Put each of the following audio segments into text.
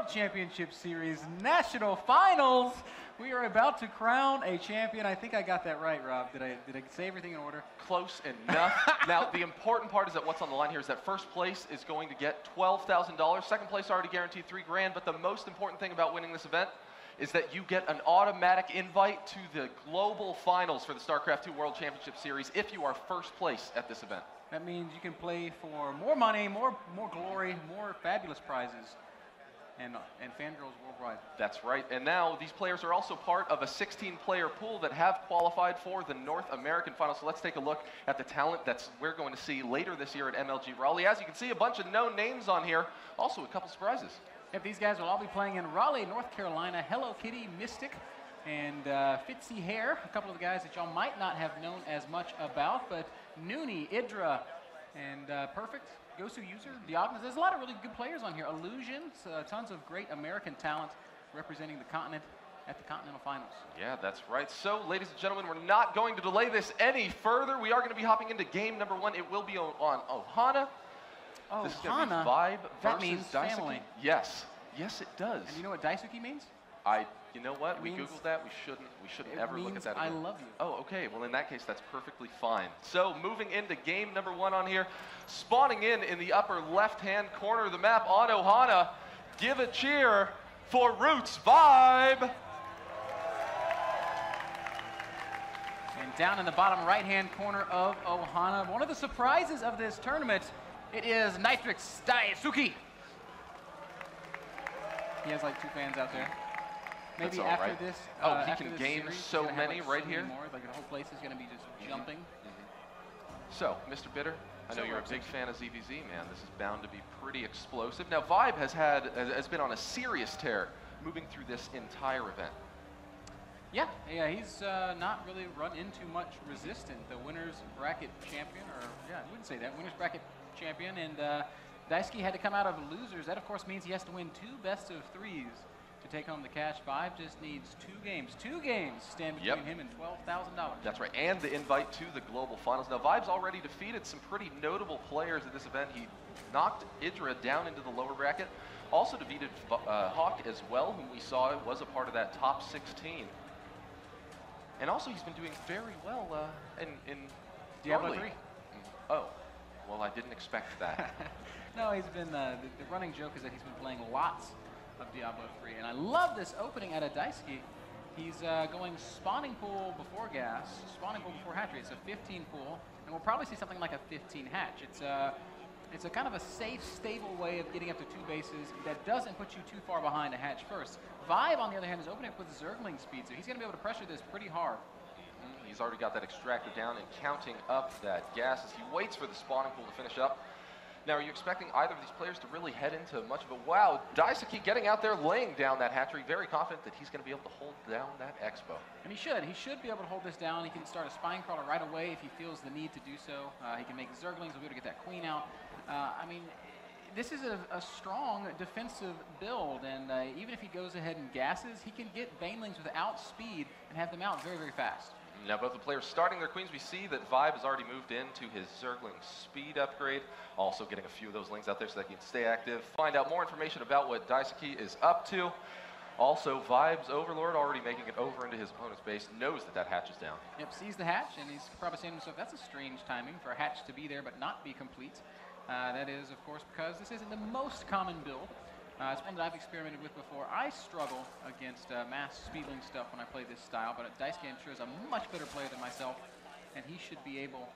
World Championship Series National Finals. We are about to crown a champion. I think I got that right, Rob. Did I say everything in order? Close enough. Now, the important part is that what's on the line here is that first place is going to get $12,000. Second place already guaranteed $3 grand. But the most important thing about winning this event is that you get an automatic invite to the global finals for the StarCraft 2 World Championship Series if you are first place at this event. That means you can play for more money, more glory, more fabulous prizes, and fangirls worldwide. That's right. And now these players are also part of a 16-player pool that have qualified for the North American final. So let's take a look at the talent that we're going to see later this year at MLG Raleigh. As you can see, a bunch of known names on here. Also, a couple surprises. Yep, these guys will all be playing in Raleigh, North Carolina. Hello Kitty, Mystic, and Fitzy Hair. A couple of the guys that y'all might not have known as much about, but Noonie, Idra, and Perfect, Gosu User, Diognos. There's a lot of really good players on here. Illusions, tons of great American talent representing the continent at the Continental Finals. Yeah, that's right. So, ladies and gentlemen, we're not going to delay this any further. We are going to be hopping into game number 1. It will be on Ohana. Oh, this is going to be Vibe that versus means Daisuki. Family. Yes. Yes, it does. And you know what Daisuki means? You know what? We Googled that. We shouldn't ever look at that again. I love you. Oh, okay. Well, in that case, that's perfectly fine. So, moving into game number 1 on here, spawning in the upper left-hand corner of the map on Ohana, give a cheer for Roots Vibe. And down in the bottom right-hand corner of Ohana, one of the surprises of this tournament, it is Nitrix Daisuki. He has like 2 fans out there. Maybe after this. Oh, he can game so many right here. Like the whole place is going to be just jumping. So, Mr. Bitter, I know you're a big fan of ZVZ, man. This is bound to be pretty explosive. Now, Vibe has been on a serious tear moving through this entire event. Yeah, he's not really run into much resistance. The winner's bracket champion, or I wouldn't say that, winner's bracket champion, and Daisuki had to come out of losers. That, of course, means he has to win 2 best-of-3s to take home the cash. Vibe just needs 2 games. 2 games stand between him and $12,000. That's right, and the invite to the global finals. Now, Vibe's already defeated some pretty notable players at this event. He knocked Idra down into the lower bracket. Also defeated Hawk as well, whom we saw was a part of that top 16. And also, he's been doing very well in Diablo 3. Oh, well, I didn't expect that. No, he's been, the running joke is that he's been playing lots of Diablo 3. And I love this opening out of Daisuki. He's going spawning pool before gas, spawning pool before hatchery. It's a 15 pool, and we'll probably see something like a 15 hatch. It's a kind of a safe, stable way of getting up to 2 bases that doesn't put you too far behind a hatch first. Vibe, on the other hand, is opening up with Zergling speed, so he's going to be able to pressure this pretty hard. He's already got that extractor down and counting up that gas as he waits for the spawning pool to finish up. Now, are you expecting either of these players to really head into much of a wow? Daisuki getting out there, laying down that hatchery, very confident that he's going to be able to hold down that expo. And he should. He should be able to hold this down. He can start a spine crawler right away if he feels the need to do so. He can make Zerglings. He'll be able to get that queen out. I mean, this is a strong defensive build, and even if he goes ahead and gasses, he can get Banelings without speed and have them out very, very fast. Now, both the players starting their queens. We see that Vibe has already moved into his Zergling speed upgrade, also getting a few of those lings out there so that he can stay active. Find out more information about what Daisuki is up to. Also, Vibe's Overlord already making it over into his opponent's base, knows that that hatch is down. Yep, sees the hatch, and he's probably saying to himself, that's a strange timing for a hatch to be there but not be complete. That is, of course, because this isn't the most common build. It's one that I've experimented with before. I struggle against mass speedling stuff when I play this style, but Daisuki, I'm sure, is a much better player than myself, and he should be able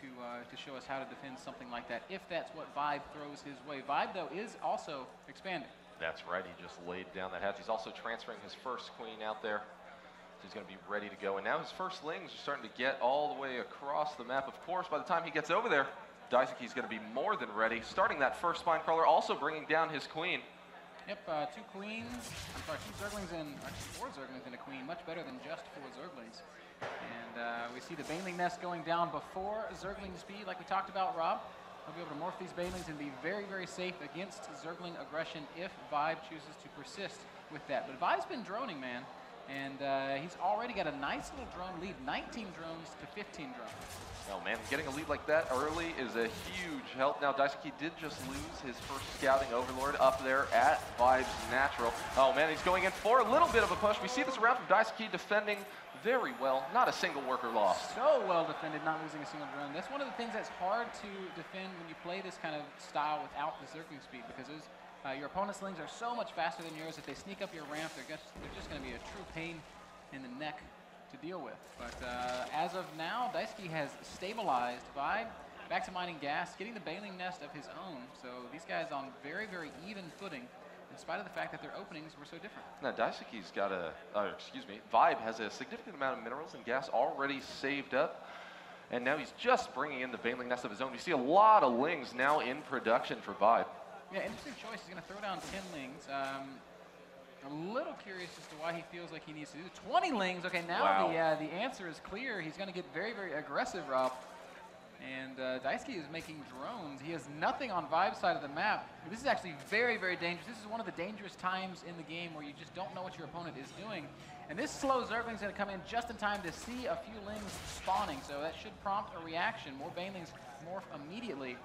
to show us how to defend something like that, if that's what Vibe throws his way. Vibe, though, is also expanding. That's right. He just laid down that hatch. He's also transferring his first queen out there. So he's going to be ready to go. And now his first lings are starting to get all the way across the map. Of course, by the time he gets over there, Daisuki's going to be more than ready. Starting that first spine crawler, also bringing down his queen. Yep, 2 queens. I'm sorry, 2 Zerglings and actually 4 Zerglings and a queen. Much better than just 4 Zerglings. And we see the Baneling nest going down before Zergling speed, like we talked about, Rob. He'll be able to morph these Banelings and be very, very safe against Zergling aggression if Vibe chooses to persist with that. But Vibe's been droning, man. And he's already got a nice little drone lead, 19 drones to 15 drones. Oh man, getting a lead like that early is a huge help. Now Daisuki did just lose his first scouting overlord up there at Vibe's Natural. Oh man, he's going in for a little bit of a push. We see this around from Daisuki defending very well. Not a single worker lost. So well defended, not losing a single drone. That's one of the things that's hard to defend when you play this kind of style without the zergling speed, because your opponent's lings are so much faster than yours. If they sneak up your ramp, they're just going to be a true pain in the neck to deal with. But as of now, Daisuki has stabilized Vibe, back to mining gas, getting the Baling Nest of his own. So these guys on very, very even footing, in spite of the fact that their openings were so different. Now Daisuki's got Vibe has a significant amount of minerals and gas already saved up. And now he's just bringing in the Baling Nest of his own. We see a lot of lings now in production for Vibe. Yeah, interesting choice. He's going to throw down 10 lings. A little curious as to why he feels like he needs to do 20 lings. Okay, now wow. the answer is clear. He's going to get very, very aggressive, Rob. And Daisuki is making drones. He has nothing on Vibe's side of the map. This is actually very, very dangerous. This is one of the dangerous times in the game where you just don't know what your opponent is doing. And this slow Zergling is going to come in just in time to see a few lings spawning. So that should prompt a reaction. More Banelings morph immediately.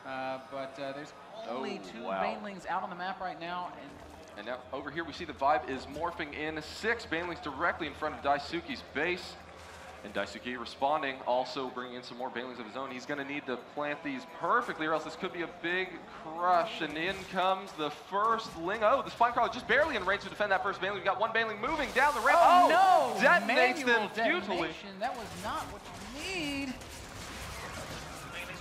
But there's only two Banelings out on the map right now. And now over here we see the Vibe is morphing in 6 Banelings directly in front of Daisuki's base. And Daisuki responding, also bringing in some more Banelings of his own. He's going to need to plant these perfectly or else this could be a big crush. And in comes the first ling. Oh, the Spinecrawler just barely in range to defend that first Baneling. We've got one Baneling moving down the ramp. Oh, no! Detonates them Manual futilely. Detonation. That was not what you need.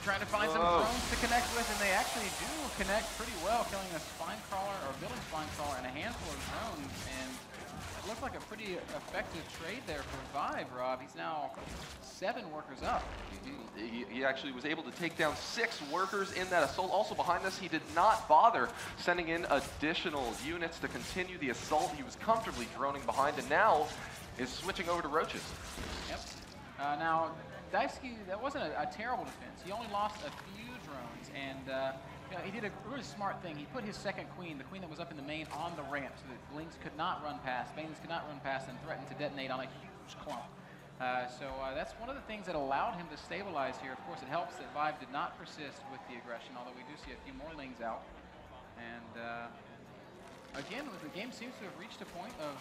Trying to find some drones to connect with, and they actually do connect pretty well, killing a Spinecrawler, or building Spinecrawler, and a handful of drones, and it looked like a pretty effective trade there for Vibe, Rob. He's now 7 workers up. He actually was able to take down 6 workers in that assault. Also behind this, he did not bother sending in additional units to continue the assault. He was comfortably droning behind, and now is switching over to roaches. Yep. Now, Daisuki, that wasn't a terrible defense. He only lost a few drones, and you know, he did a really smart thing. He put his second queen, the queen that was up in the main, on the ramp so that lings could not run past, Banelings could not run past, and threaten to detonate on a huge clump. So that's one of the things that allowed him to stabilize here. Of course, it helps that Vibe did not persist with the aggression, although we do see a few more lings out. And again, the game seems to have reached a point of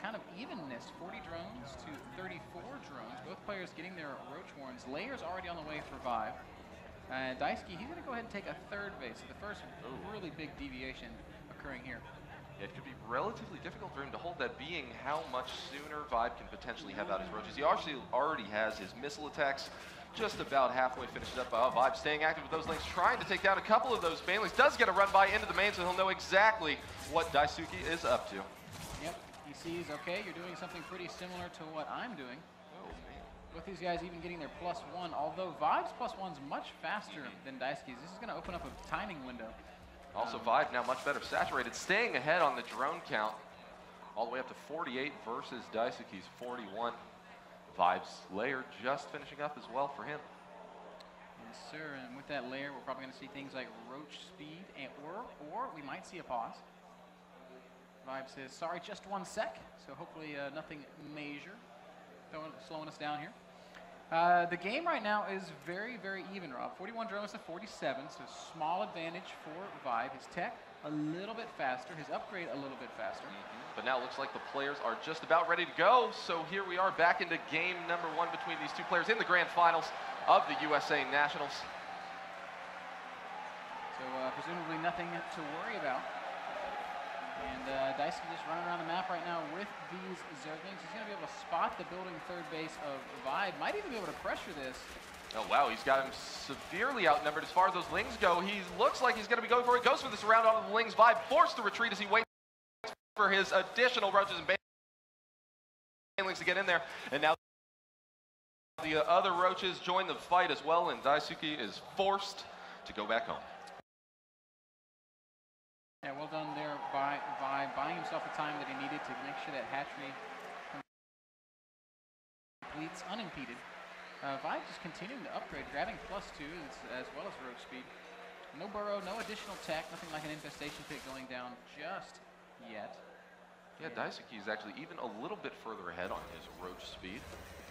kind of evenness. 40 drones to 34 drones. Both players getting their roach horns. Layer's already on the way for Vibe. And Daisuki, he's going to go ahead and take a 3rd base. So the first really big deviation occurring here. Yeah, it could be relatively difficult for him to hold that, being how much sooner Vibe can potentially have out his roaches. He already has his missile attacks just about halfway finished up. Vibe staying active with those lings, trying to take down a couple of those Banelings. Does get a run by into the main, so he'll know exactly what Daisuki is up to. Yep, he sees, okay, you're doing something pretty similar to what I'm doing. Oh, man. With these guys even getting their +1, although Vibe's +1's much faster than Daisuki's. This is going to open up a timing window. Also, Vibe now much better saturated, staying ahead on the drone count, all the way up to 48 versus Daisuki's 41. Vibe's layer just finishing up as well for him. Yes, sir, and with that layer, we're probably going to see things like roach speed, or we might see a pause. Vibe says, sorry, just 1 sec, so hopefully nothing major slowing us down here. The game right now is very, very even, Rob. 41 drones to 47, so small advantage for Vibe. His tech a little bit faster, his upgrade a little bit faster. But now it looks like the players are just about ready to go. So here we are back into game number 1 between these 2 players in the grand finals of the USA Nationals. So presumably nothing to worry about. And Daisuki just running around the map right now with these Zerglings. He's going to be able to spot the building 3rd base of Vibe. Might even be able to pressure this. Oh, wow, he's got him severely outnumbered as far as those lings go. He looks like he's going to be going for it. Goes for this round on the lings. Vibe forced to retreat as he waits for his additional roaches and Banelings to get in there. And now the other roaches join the fight as well, and Daisuki is forced to go back home. Yeah, well done there by Vibe, buying himself the time that he needed to make sure that hatchery completes unimpeded. Vibe just continuing to upgrade, grabbing +2 as well as roach speed. No burrow, no additional tech, nothing like an infestation pit going down just yet. Yeah, Daisuki is actually even a little bit further ahead on his roach speed.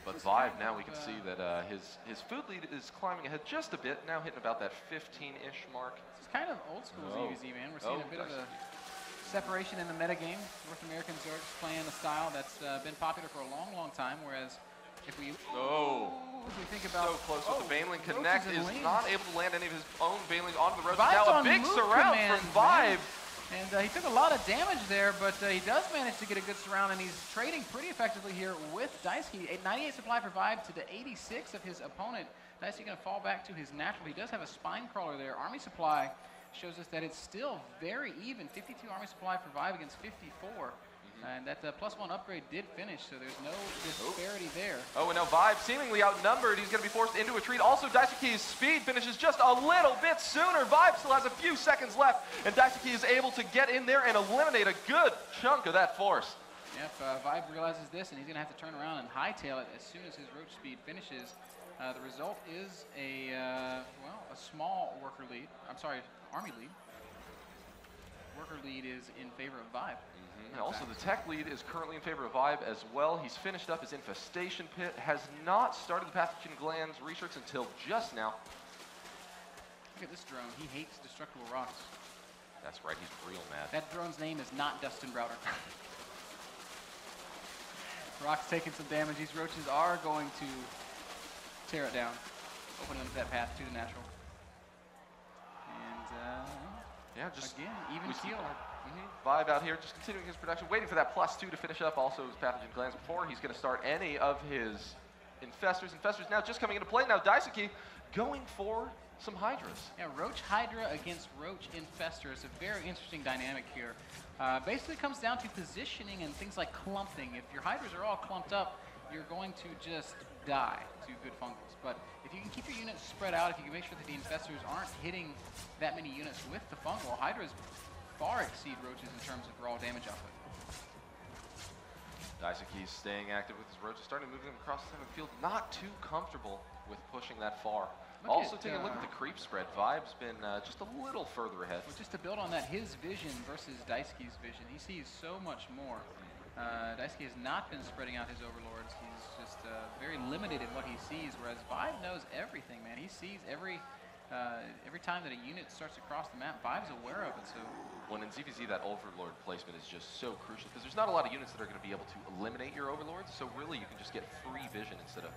But Vibe, now we can see that his food lead is climbing ahead just a bit, now hitting about that 15-ish mark. This is kind of old school ZVZ, man. We're seeing a bit of a separation in the metagame. North Americans are just playing a style that's been popular for a long, long time, whereas if we think about... So close with the Baneling Connect, is lane. not able to land any of his own Baneling onto the roach. Vibe's Now a on big move surround command, from Vibe. man. And he took a lot of damage there, but he does manage to get a good surround, and he's trading pretty effectively here with Daisuki. A 98 supply for Vibe to the 86 of his opponent. Daisuki going to fall back to his natural. He does have a spine crawler there. Army supply shows us that it's still very even. 52 army supply for Vibe against 54. And that +1 upgrade did finish, so there's no disparity there. Oh, and now Vibe seemingly outnumbered. He's going to be forced into a retreat. Also, Daisuki's speed finishes just a little bit sooner. Vibe still has a few seconds left, and Daisuki is able to get in there and eliminate a good chunk of that force. Yep, Vibe realizes this, and he's going to have to turn around and hightail it as soon as his roach speed finishes. The result is a small worker lead. I'm sorry, army lead. Worker lead is in favor of Vibe. And also, the tech lead is currently in favor of Vibe as well. He's finished up his infestation pit, has not started the pathogen glands research until just now. Look at this drone. He hates destructible rocks. That's right, he's real mad. That drone's name is not Dustin Browder. Rock's taking some damage. These roaches are going to tear it down, opening up that path to the natural. And yeah, just again, even keel. Vibe out here, just continuing his production, waiting for that +2 to finish up. Also, his pathogen glands before he's going to start any of his infestors. Infestors now just coming into play. Now Daisuki going for some hydras. Yeah, Roach Hydra against Roach Infestor is a very interesting dynamic here. Basically, it comes down to positioning and things like clumping. If your hydras are all clumped up, you're going to just die to good fungals. But if you can keep your units spread out, if you can make sure that the infestors aren't hitting that many units with the fungal, hydras far exceed roaches in terms of raw damage output. Daisuki staying active with his roaches, starting to move them across the center of the field. Not too comfortable with pushing that far. Also, taking a look at the creep spread. Vibe's been just a little further ahead. Well, just to build on that, his vision versus Daisuki's vision, he sees so much more. Daisuki has not been spreading out his overlords. He's just very limited in what he sees, whereas Vibe knows everything, man. He sees every time that a unit starts to cross the map, Vibe's aware of it. So when in ZVZ, that overlord placement is just so crucial because there's not a lot of units that are going to be able to eliminate your overlords. So really, you can just get free vision instead of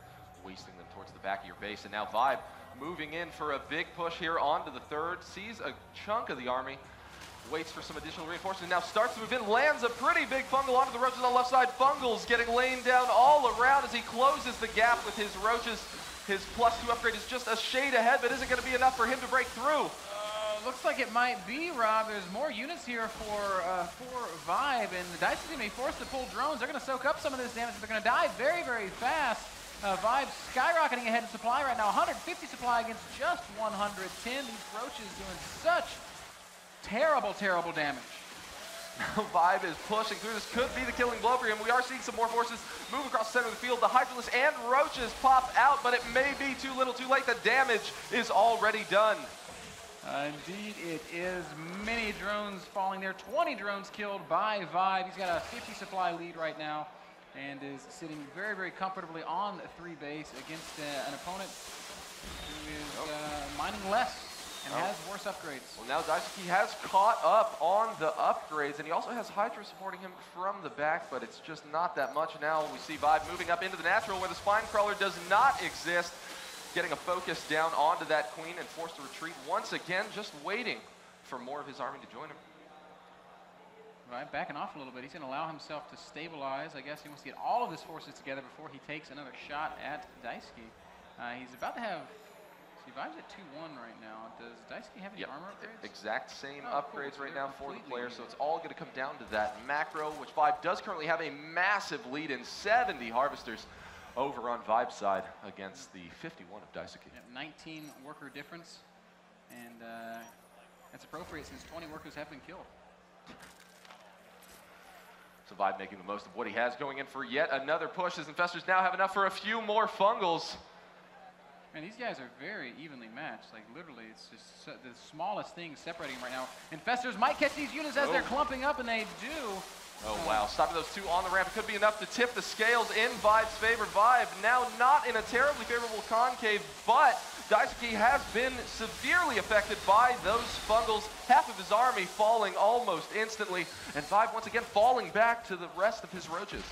wasting them towards the back of your base. And now Vibe moving in for a big push here onto the third, sees a chunk of the army, waits for some additional reinforcements, now starts to move in, lands a pretty big fungal onto the roaches on the left side. Fungal's getting laid down all around as he closes the gap with his roaches. His +2 upgrade is just a shade ahead, but isn't going to be enough for him to break through. Looks like it might be, Rob. There's more units here for Vibe, and the Daisuki may be forced to pull drones. They're going to soak up some of this damage. They're going to die very, very fast. Vibe skyrocketing ahead in supply right now. 150 supply against just 110. These roaches doing such terrible, terrible damage. Vibe is pushing through. This could be the killing blow for him. We are seeing some more forces move across the center of the field. The Hydralisk and roaches pop out, but it may be too little too late. The damage is already done. Indeed, it is. Many drones falling there. 20 drones killed by Vibe. He's got a 50 supply lead right now and is sitting very, very comfortably on 3 base against an opponent who is mining less and has worse upgrades. Well, now Daisuki has caught up on the upgrades, and he also has Hydra supporting him from the back, but it's just not that much now. We see Vibe moving up into the natural where the spine crawler does not exist, getting a focus down onto that queen and forced to retreat once again, just waiting for more of his army to join him. Right, backing off a little bit. He's going to allow himself to stabilize. I guess he wants to get all of his forces together before he takes another shot at Daisuki. He's about to have... See, Vibe's at 2-1 right now. Does Daisuki have any armor upgrades? Exact same upgrades right now for the player, so it's all going to come down to that macro, which Vibe does currently have a massive lead in 70 harvesters over on Vibe's side against the 51 of Daisuki. 19 worker difference, and that's appropriate since 20 workers have been killed. So Vibe making the most of what he has, going in for yet another push. His infestors now have enough for a few more fungals. Man, these guys are very evenly matched. Like, literally, it's just the smallest thing separating them right now. Infestors might catch these units as they're clumping up, and they do. Oh, wow. Stopping those two on the ramp. It could be enough to tip the scales in Vibe's favor. Vibe now not in a terribly favorable concave, but Daisuki has been severely affected by those fungals. Half of his army falling almost instantly, and Vibe once again falling back to the rest of his roaches.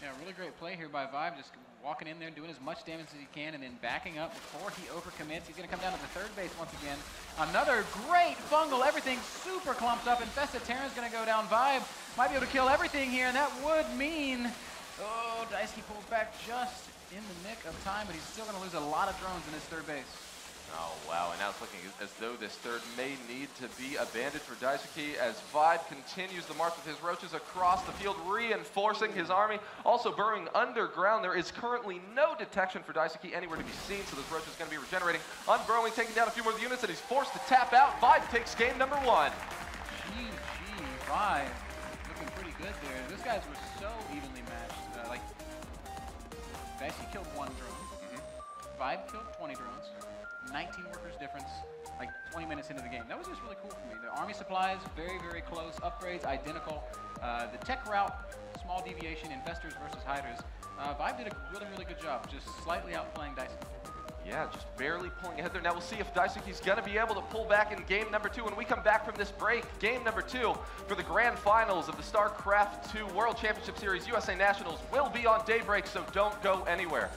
Yeah, really great play here by Vibe, just walking in there, doing as much damage as he can, and then backing up before he overcommits. He's going to come down to the third base once again. Another great fungal, everything super clumped up. Infested Terran's going to go down. Vibe might be able to kill everything here, and that would mean, oh, Daisuki pulls back just in the nick of time, but he's still going to lose a lot of drones in his third base. Oh, wow, and now it's looking as though this third may need to be abandoned for Daisuki as Vibe continues the march with his roaches across the field, reinforcing his army. Also burrowing underground. There is currently no detection for Daisuki anywhere to be seen, so this roach is going to be regenerating. Unburrowing, taking down a few more units, and he's forced to tap out. Vibe takes game number 1. GG, Vibe. Looking pretty good there. Those guys were so evenly matched. Daisuki killed 1 drone. Vibe killed 20 drones. 19 workers difference, like 20 minutes into the game. That was just really cool for me. The army supplies, very, very close. Upgrades, identical. The tech route, small deviation. Infestors versus hiders. Vibe did a really, really good job, just slightly outplaying Daisuki. Yeah, just barely pulling ahead there. Now we'll see if Daisuki's going to be able to pull back in game number 2. When we come back from this break, game number 2 for the grand finals of the StarCraft 2 World Championship Series USA Nationals will be on Daybreak, so don't go anywhere.